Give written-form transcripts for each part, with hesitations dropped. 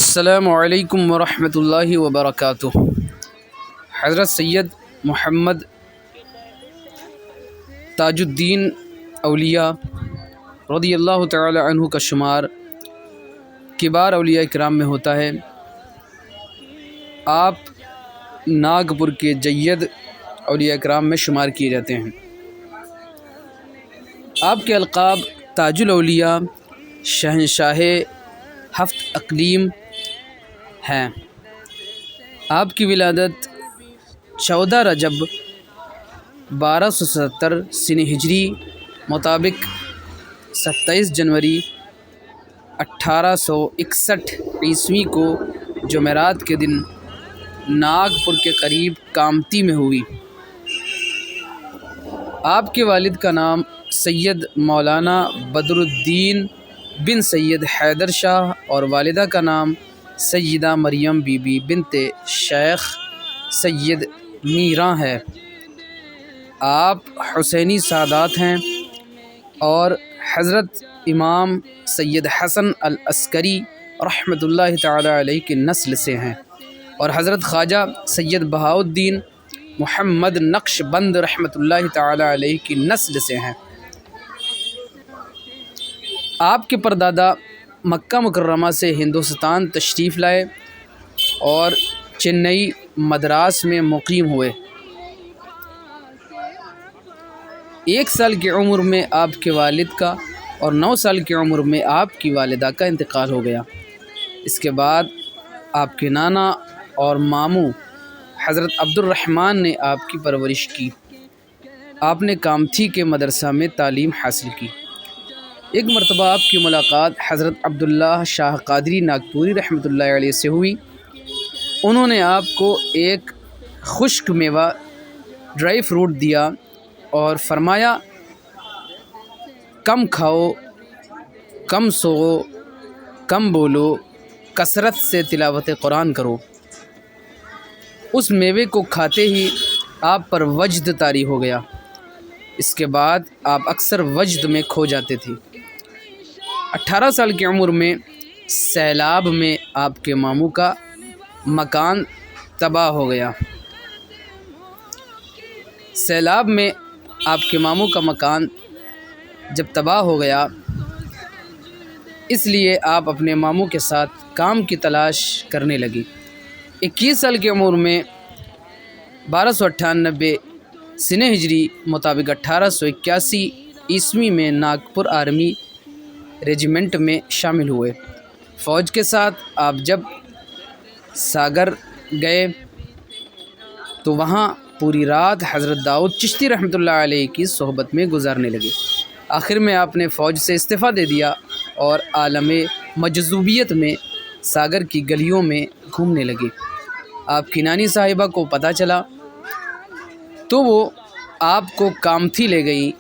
السلام علیکم ورحمۃ اللہ وبرکاتہ۔ حضرت سید محمد تاج الدین اولیاء رضی اللہ تعالی عنہ کا شمار کبار اولیاء کرام میں ہوتا ہے۔ آپ ناگپور کے جید اولیاء کرام میں شمار کیے جاتے ہیں۔ آپ کے القاب تاج الاولیاء، شہنشاہ ہفت اقلیم ہیں۔ آپ کی ولادت 14 رجب 1270 سنہ ہجری مطابق 27 جنوری 1861 عیسوی کو جمعرات کے دن ناگپور کے قریب کامتی میں ہوئی۔ آپ کے والد کا نام سید مولانا بدر الدین بن سید حیدر شاہ اور والدہ کا نام سیدہ مریم بی بی بنت شیخ سید میراں ہے۔ آپ حسینی سادات ہیں اور حضرت امام سید حسن العسکری رحمۃ اللہ تعالی علیہ کی نسل سے ہیں اور حضرت خواجہ سید بہاؤالدین محمد نقش بند رحمۃ اللہ تعالی علیہ کی نسل سے ہیں۔ آپ کے پردادا مکہ مکرمہ سے ہندوستان تشریف لائے اور چنئی مدراس میں مقیم ہوئے۔ 1 سال کی عمر میں آپ کے والد کا اور 9 سال کی عمر میں آپ کی والدہ کا انتقال ہو گیا۔ اس کے بعد آپ کے نانا اور ماموں حضرت عبد الرحمن نے آپ کی پرورش کی۔ آپ نے کامتھی کے مدرسہ میں تعلیم حاصل کی۔ ایک مرتبہ آپ کی ملاقات حضرت عبداللہ شاہ قادری ناگپوری رحمۃ اللہ علیہ سے ہوئی۔ انہوں نے آپ کو ایک خشک میوہ ڈرائی فروٹ دیا اور فرمایا، کم کھاؤ، کم سوؤ، کم بولو، کثرت سے تلاوت قرآن کرو۔ اس میوے کو کھاتے ہی آپ پر وجد طاری ہو گیا۔ اس کے بعد آپ اکثر وجد میں کھو جاتے تھے۔ 18 سال کی عمر میں سیلاب میں آپ کے ماموں کا مکان تباہ ہو گیا۔ سیلاب میں آپ کے ماموں کا مکان جب تباہ ہو گیا، اس لیے آپ اپنے ماموں کے ساتھ کام کی تلاش کرنے لگی۔ 21 سال کی عمر میں 1298 سنہ ہجری مطابق 1881 عیسوی میں ناگپور آرمی ریجیمنٹ میں شامل ہوئے۔ فوج کے ساتھ آپ جب ساگر گئے تو وہاں پوری رات حضرت داؤد چشتی رحمۃ اللہ علیہ کی صحبت میں گزارنے لگے۔ آخر میں آپ نے فوج سے استعفیٰ دے دیا اور عالم مجذوبیت میں ساگر کی گلیوں میں گھومنے لگے۔ آپ کی نانی صاحبہ کو پتہ چلا تو وہ آپ کو کامتھی لے گئیں۔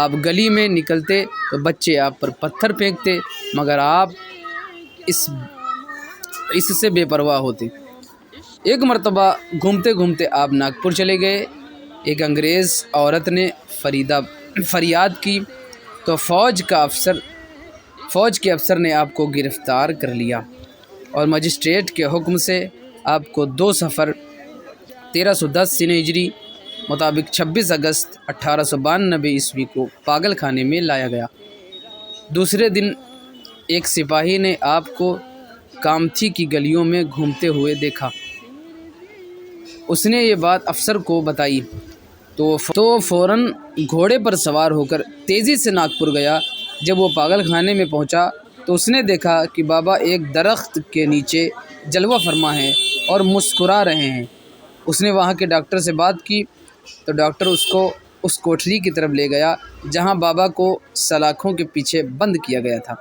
آپ گلی میں نکلتے تو بچے آپ پر پتھر پھینکتے، مگر آپ اس سے بے پرواہ ہوتے۔ ایک مرتبہ گھومتے گھومتے آپ ناگپور چلے گئے۔ ایک انگریز عورت نے فریاد کی تو فوج کے افسر نے آپ کو گرفتار کر لیا اور مجسٹریٹ کے حکم سے آپ کو 2 صفر 1310 سنہ ہجری مطابق 26 اگست 1892 عیسوی کو پاگل خانے میں لایا گیا۔ دوسرے دن ایک سپاہی نے آپ کو کامتھی کی گلیوں میں گھومتے ہوئے دیکھا۔ اس نے یہ بات افسر کو بتائی تو فوراً گھوڑے پر سوار ہو کر تیزی سے ناگپور گیا۔ جب وہ پاگل خانے میں پہنچا تو اس نے دیکھا کہ بابا ایک درخت کے نیچے جلوہ فرما ہیں اور مسکرا رہے ہیں۔ اس نے وہاں کے ڈاکٹر سے بات کی تو ڈاکٹر اس کو اس کوٹھری کی طرف لے گیا جہاں بابا کو سلاخوں کے پیچھے بند کیا گیا تھا۔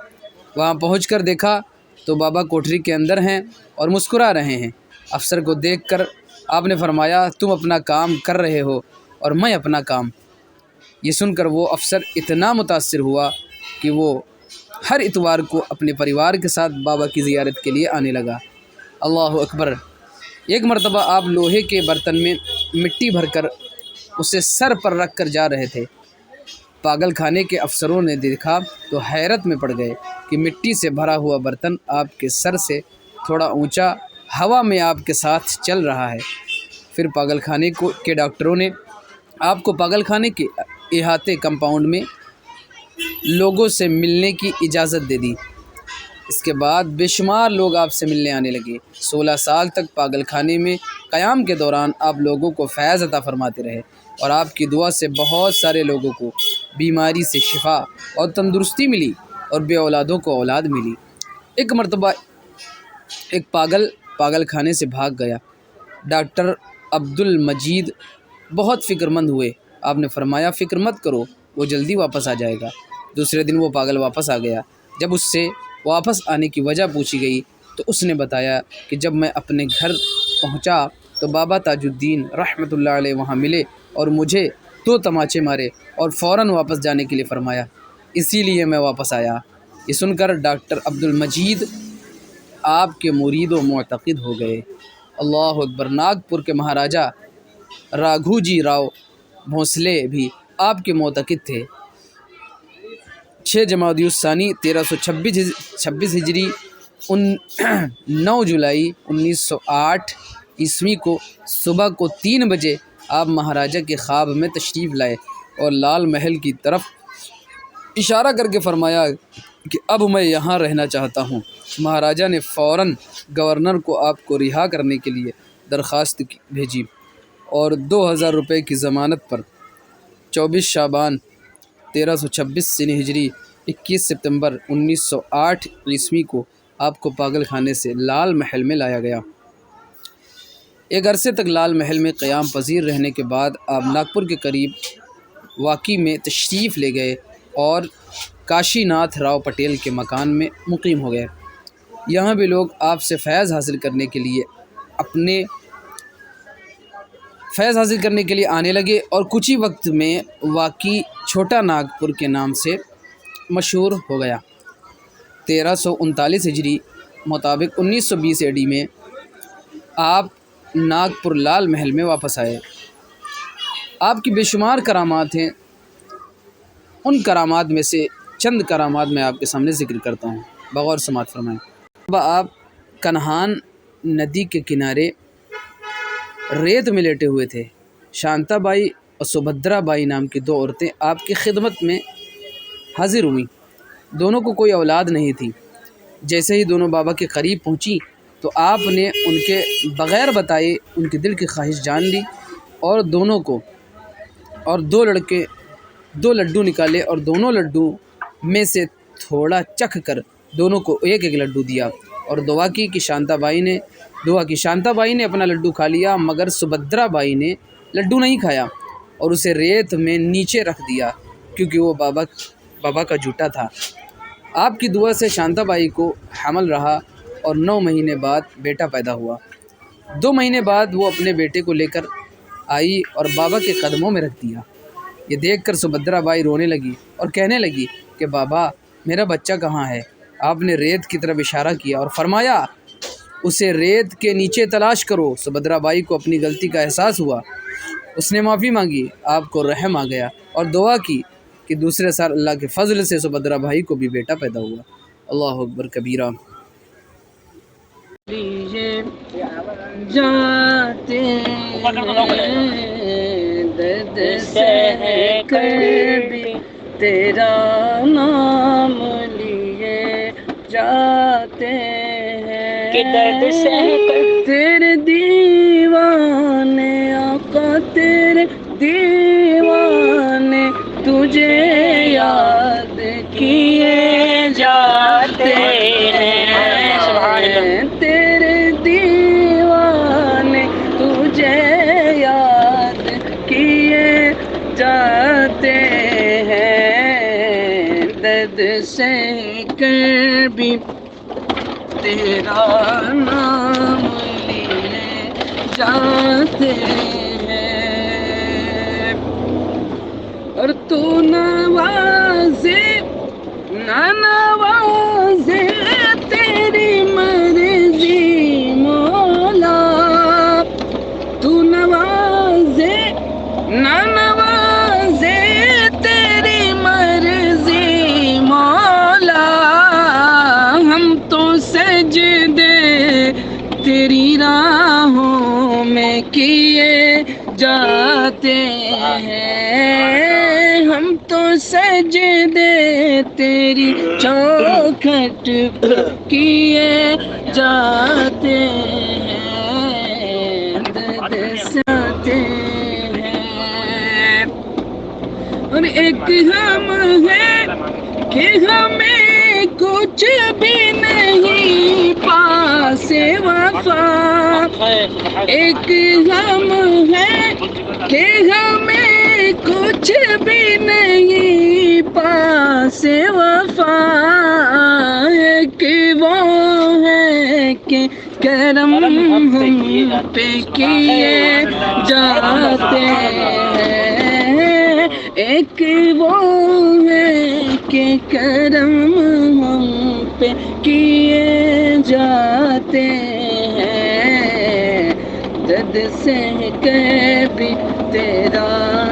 وہاں پہنچ کر دیکھا تو بابا کوٹھری کے اندر ہیں اور مسکرا رہے ہیں۔ افسر کو دیکھ کر آپ نے فرمایا، تم اپنا کام کر رہے ہو اور میں اپنا کام۔ یہ سن کر وہ افسر اتنا متاثر ہوا کہ وہ ہر اتوار کو اپنے پریوار کے ساتھ بابا کی زیارت کے لیے آنے لگا۔ اللہ اکبر۔ ایک مرتبہ آپ لوہے کے برتن میں مٹی بھر کر اسے سر پر رکھ کر جا رہے تھے۔ پاگل خانے کے افسروں نے دیکھا تو حیرت میں پڑ گئے کہ مٹی سے بھرا ہوا برتن آپ کے سر سے تھوڑا اونچا ہوا میں آپ کے ساتھ چل رہا ہے۔ پھر پاگل خانے کے ڈاکٹروں نے آپ کو پاگل خانے کے احاطے کمپاؤنڈ میں لوگوں سے ملنے کی اجازت دے دی۔ اس کے بعد بے شمار لوگ آپ سے ملنے آنے لگے۔ 16 سال تک پاگل خانے میں قیام کے دوران آپ لوگوں کو فیض عطا فرماتے رہے اور آپ کی دعا سے بہت سارے لوگوں کو بیماری سے شفا اور تندرستی ملی اور بے اولادوں کو اولاد ملی۔ ایک مرتبہ ایک پاگل خانے سے بھاگ گیا۔ ڈاکٹر عبد المجید بہت فکر مند ہوئے۔ آپ نے فرمایا فکر مت کرو، وہ جلدی واپس آ جائے گا۔ دوسرے دن وہ پاگل واپس آ گیا۔ جب اس سے واپس آنے کی وجہ پوچھی گئی تو اس نے بتایا کہ جب میں اپنے گھر پہنچا تو بابا تاج الدین رحمۃ اللہ علیہ وہاں ملے اور مجھے 2 تماچے مارے اور فوراً واپس جانے کے لیے فرمایا، اسی لیے میں واپس آیا۔ یہ سن کر ڈاکٹر عبد المجید آپ کے مرید و معتقد ہو گئے۔ اللہ اکبر۔ ناگپور کے مہاراجہ راگھوجی راؤ بھونسلے بھی آپ کے معتقد تھے۔ 6 جمادی الثانی 1326 ہجری 9 جولائی 1908 عیسوی کو صبح کو 3 بجے آپ مہاراجہ کے خواب میں تشریف لائے اور لال محل کی طرف اشارہ کر کے فرمایا کہ اب میں یہاں رہنا چاہتا ہوں۔ مہاراجہ نے فوراً گورنر کو آپ کو رہا کرنے کے لیے درخواست بھیجی اور 2000 روپے کی ضمانت پر 24 شعبان 1326 سنی ہجری 21 ستمبر 1908 عیسوی کو آپ کو پاگل خانے سے لال محل میں لایا گیا۔ ایک عرصے تک لال محل میں قیام پذیر رہنے کے بعد آپ ناگپور کے قریب واقع میں تشریف لے گئے اور کاشی ناتھ راؤ پٹیل کے مکان میں مقیم ہو گئے۔ یہاں بھی لوگ آپ سے فیض حاصل کرنے کے لیے آنے لگے اور کچھ ہی وقت میں واقع چھوٹا ناگپور کے نام سے مشہور ہو گیا۔ 1339 ہجری مطابق 1920 AD میں آپ ناگپور لال محل میں واپس آئے۔ آپ کی بے شمار کرامات ہیں، ان کرامات میں سے چند کرامات میں آپ کے سامنے ذکر کرتا ہوں، بغور سماعت فرمائیں۔ آپ کنہان ندی کے کنارے ریت میں لیٹے ہوئے تھے۔ شانتا بائی اور سبھدرا بائی نام کی 2 عورتیں آپ کی خدمت میں حاضر ہوئیں۔ دونوں کو کوئی اولاد نہیں تھی۔ جیسے ہی دونوں بابا کے قریب پہنچی تو آپ نے ان کے بغیر بتائے ان کے دل کی خواہش جان لی اور دو لڈو نکالے اور دونوں لڈو میں سے تھوڑا چکھ کر دونوں کو ایک لڈو دیا اور دعا کی شانتا بائی نے اپنا لڈو کھا لیا، مگر سبھدرا بائی نے لڈو نہیں کھایا اور اسے ریت میں نیچے رکھ دیا کیونکہ وہ بابا کا جھوٹا تھا۔ آپ کی دعا سے شانتا بائی کو حمل رہا اور 9 مہینے بعد بیٹا پیدا ہوا۔ 2 مہینے بعد وہ اپنے بیٹے کو لے کر آئی اور بابا کے قدموں میں رکھ دیا۔ یہ دیکھ کر سبھدرا بائی رونے لگی اور کہنے لگی کہ بابا میرا بچہ کہاں ہے؟ آپ نے ریت کی طرف اشارہ کیا اور فرمایا اسے ریت کے نیچے تلاش کرو۔ سبھدرا بائی کو اپنی غلطی کا احساس ہوا، اس نے معافی مانگی، آپ کو رحم آ گیا اور دعا کی کہ دوسرے سال اللہ کے فضل سے سبھدرا بھائی کو بھی بیٹا پیدا ہوا۔ اللہ اکبر کبیرہ۔ جاتے درد سہ کر بھی تیرا نام لیے جاتے ہیں کہ درد سہ کر تیرے دیوانے آقا تیرے دیوانے تجھے یاد کیے جاتے ہیں، تیرے دیوانے تجھے یاد کیے جاتے ہیں، درد سہ کر بھی تیرا نام لیے جاتے ہیں، اور تو نوازے نہ نوازے تیری مرضی مولا، تو نوازے نہ نوازے تیری مرضی مولا، ہم تو سجدے ہیں ہم تو سجدے تیری چوکھٹ پر کیے جاتے ہیں درد ساتے ہیں اور ایک ہم ہیں کہ ہمیں کچھ بھی نہیں پاس وفا ایک ہم ہیں کہ ہمیں کچھ بھی نہیں پاس وفا ایک وہ ہے کہ کرم ہم پہ کیے جاتے ہیں ایک وہ ہے کہ کرم ہم پہ کیے جاتے ہیں درد سے کہ بھی تیرا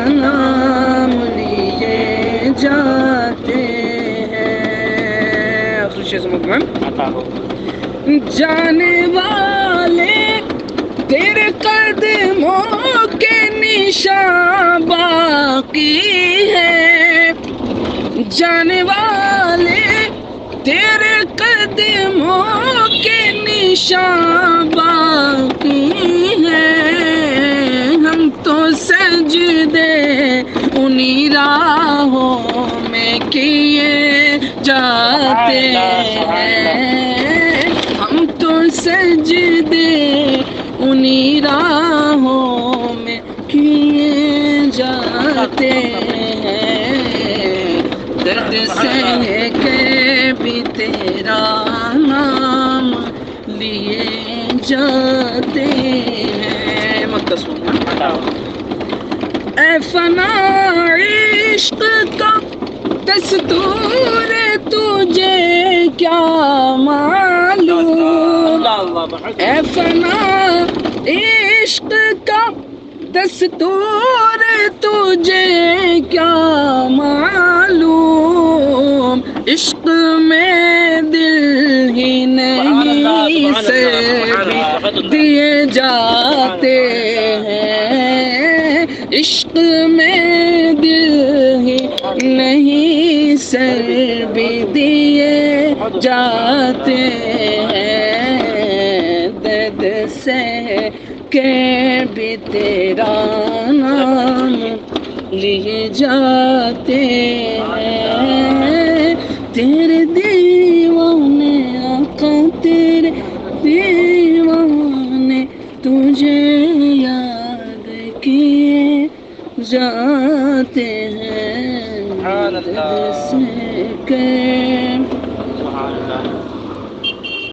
نام لیے جاتے ہیں جانے والے تیرے قدموں کے نشان باقی ہے جانے والے تیرے قدموں کے نشان باقی ہے ہم تو سجدے انہی راہوں میں کیے جاتے ہیں ہم تو سجدے انہی راہوں میں کیے جاتے ہیں درد سے کہ بھی تیرا نام لیے جاتے ہیں اے فنا عشق کا دستور تجھے کیا معلوم اے فنا عشق کا دستور تجھے کیا معلوم عشق میں دل ہی نہیں سے دیے جاتے ہیں عشق میں دل ہی نہیں سر بھی دیے جاتے ہیں درد سے کہ بھی تیرا نام لیے جاتے ہیں تیرے دیوانے آقا تیرے دیوانے تجھے یاد کیے جاتے ہیں درد سے کہ